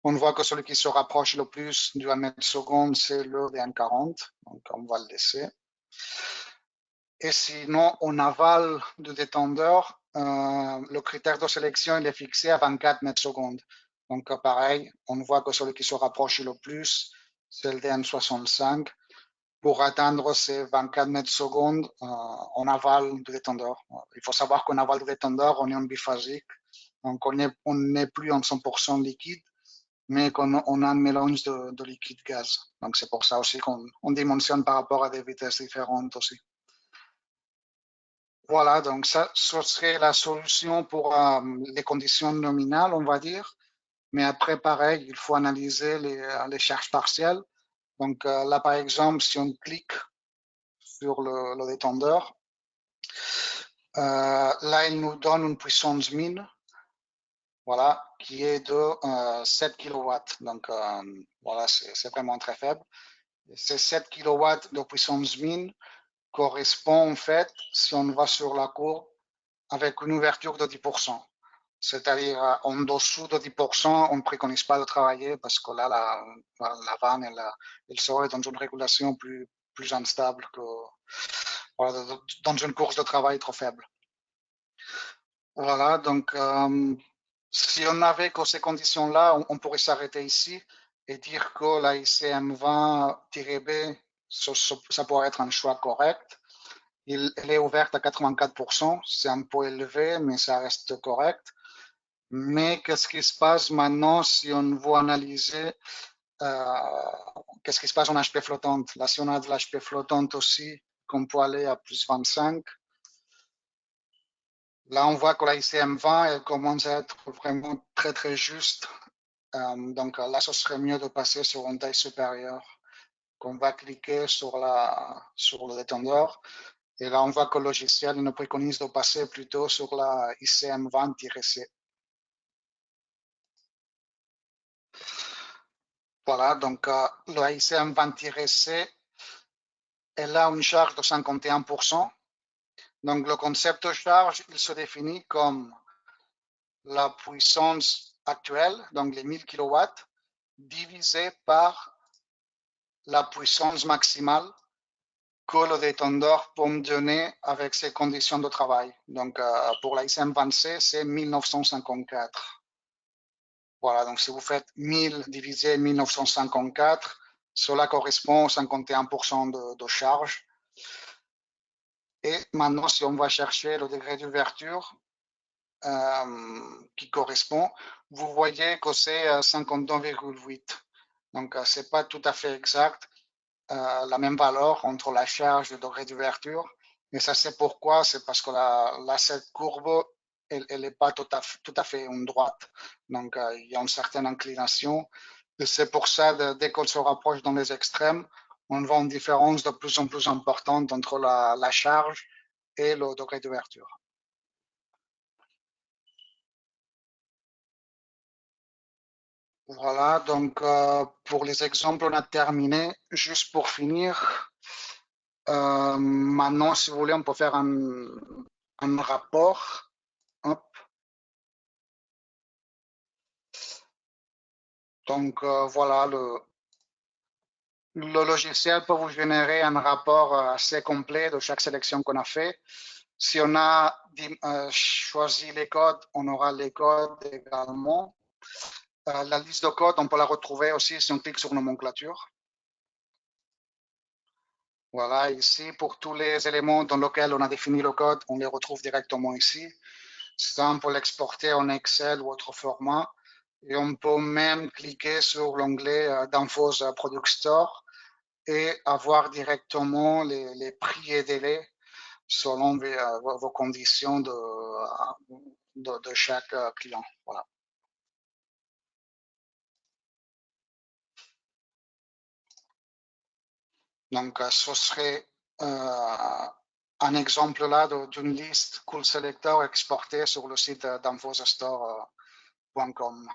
on voit que celui qui se rapproche le plus du 1 mètre seconde, c'est le DN40. Donc, on va le laisser. Et sinon, en aval du détendeur, le critère de sélection il est fixé à 24 mètres secondes. Donc, pareil, on voit que celui qui se rapproche le plus, c'est le DN65. Pour atteindre ces 24 mètres secondes en aval du détendeur. Il faut savoir qu'en aval du détendeur, on est en biphasique. Donc, on n'est plus en 100% liquide, mais qu'on on a un mélange de liquide-gaz. Donc, c'est pour ça aussi qu'on dimensionne par rapport à des vitesses différentes aussi. Voilà, donc ça, ce serait la solution pour les conditions nominales, on va dire. Mais après, pareil, il faut analyser les charges partielles. Donc là, par exemple, si on clique sur le détendeur, là, il nous donne une puissance mine, voilà, qui est de 7 kW. Donc voilà, c'est vraiment très faible. Ces 7 kW de puissance mine correspond en fait, si on va sur la courbe, avec une ouverture de 10%. c'est-à-dire en dessous de 10%, on ne préconise pas de travailler parce que là, la vanne, elle serait dans une régulation plus instable que voilà, dans une course de travail trop faible. Voilà, donc si on n'avait que ces conditions-là, on pourrait s'arrêter ici et dire que la ICM 20-B, ça pourrait être un choix correct. Elle est ouverte à 84%, c'est un peu élevé, mais ça reste correct. Mais qu'est-ce qui se passe maintenant si on veut analyser qu'est-ce qui se passe en HP flottante? Là, si on a de l'HP flottante aussi, qu'on peut aller à plus 25, là, on voit que la ICM 20, elle commence à être vraiment très, très juste. Donc là, ce serait mieux de passer sur une taille supérieure. On va cliquer sur le détendeur. Et là, on voit que le logiciel nous préconise de passer plutôt sur la ICM 20-C. Voilà, donc la ICM 20-C, elle a une charge de 51%. Donc le concept de charge, il se définit comme la puissance actuelle, donc les 1000 kW, divisé par la puissance maximale que le détendeur peut me donner avec ses conditions de travail. Donc, pour la ICM 20C, c'est 1954. Voilà, donc si vous faites 1000 divisé 1954, cela correspond à 51% de charge. Et maintenant, si on va chercher le degré d'ouverture qui correspond, vous voyez que c'est 52,8. Donc, ce n'est pas tout à fait exact. La même valeur entre la charge et le degré d'ouverture. Et ça, c'est pourquoi, c'est parce que cette courbe, elle n'est pas tout à fait une droite. Donc, il y a une certaine inclination. Et c'est pour ça, dès qu'on se rapproche dans les extrêmes, on voit une différence de plus en plus importante entre la charge et le degré d'ouverture. Voilà, donc pour les exemples, on a terminé. Juste pour finir, maintenant, si vous voulez, on peut faire un rapport. Hop. Donc, voilà, le logiciel peut vous générer un rapport assez complet de chaque sélection qu'on a fait. Si on a choisi les codes, on aura les codes également. La liste de codes, on peut la retrouver aussi si on clique sur nomenclature. Voilà, ici, pour tous les éléments dans lesquels on a défini le code, on les retrouve directement ici. Ça, on peut l'exporter en Excel ou autre format. Et on peut même cliquer sur l'onglet d'Infos Product Store et avoir directement les prix et délais selon vos conditions de chaque client. Voilà. Donc, ce serait un exemple là d'une liste Cool Selector exportée sur le site d'infosstore.com.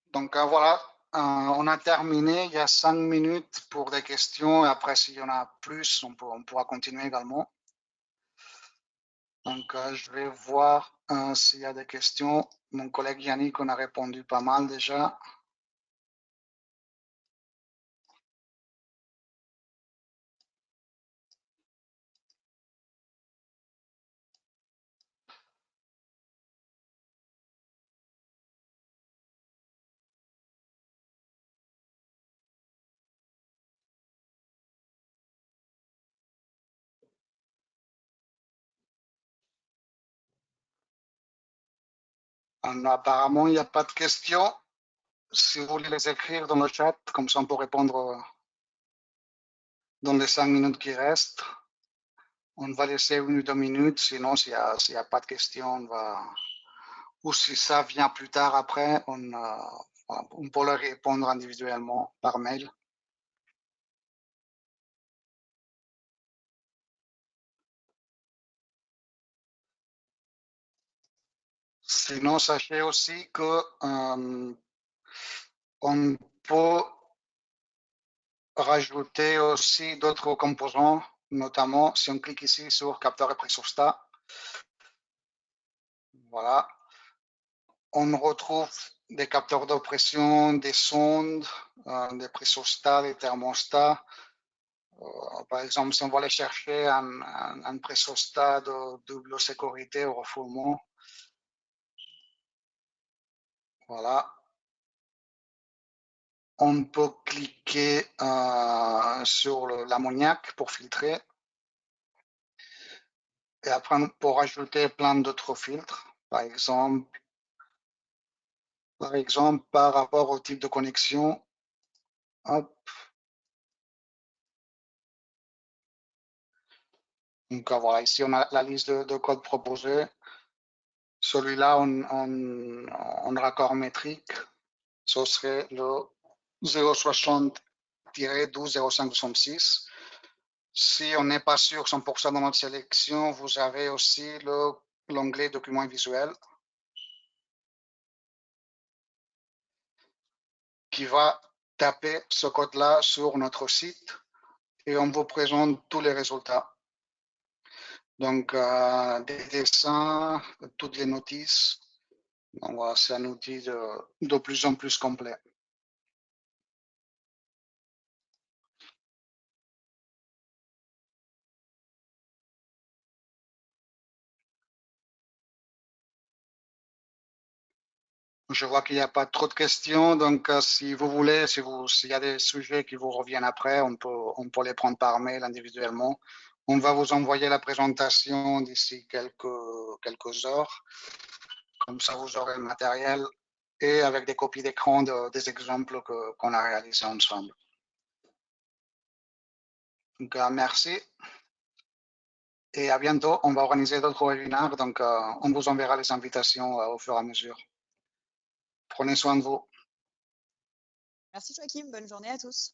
Donc, voilà, on a terminé. Il y a 5 minutes pour des questions. Et après, s'il y en a plus, on pourra continuer également. Donc, je vais voir s'il y a des questions. Mon collègue Yannick, on a répondu pas mal déjà. Apparemment, il n'y a pas de questions. Si vous voulez les écrire dans le chat, comme ça on peut répondre dans les 5 minutes qui restent. On va laisser 1 ou 2 minutes, sinon s'il n'y a pas de questions, on va... Ou si ça vient plus tard après, on peut leur répondre individuellement par mail. Sinon, sachez aussi que on peut rajouter aussi d'autres composants notamment si on clique ici sur capteur et pressostat, voilà, on retrouve des capteurs de pression, des sondes, des pressostats, des thermostats. Par exemple, si on va aller chercher un pressostat de double sécurité au refoulement, voilà, on peut cliquer sur l'ammoniac pour filtrer. Et après, on peut rajouter plein d'autres filtres, par exemple, par rapport au type de connexion. Hop. Donc voilà, ici on a la liste de codes proposés. Celui-là en raccord métrique, ce serait le 060-120566. Si on n'est pas sûr 100% de notre sélection, vous avez aussi l'onglet documents visuels qui va taper ce code-là sur notre site et on vous présente tous les résultats. Donc, des dessins, toutes les notices. Donc, voilà, c'est un outil de plus en plus complet. Je vois qu'il n'y a pas trop de questions, donc si vous voulez, s'il y a des sujets qui vous reviennent après, on peut les prendre par mail individuellement. On va vous envoyer la présentation d'ici quelques heures. Comme ça, vous aurez le matériel et avec des copies d'écran des exemples qu'on a réalisés ensemble. Donc, merci. Et à bientôt. On va organiser d'autres webinaires, donc on vous enverra les invitations au fur et à mesure. Prenez soin de vous. Merci Joachim, bonne journée à tous.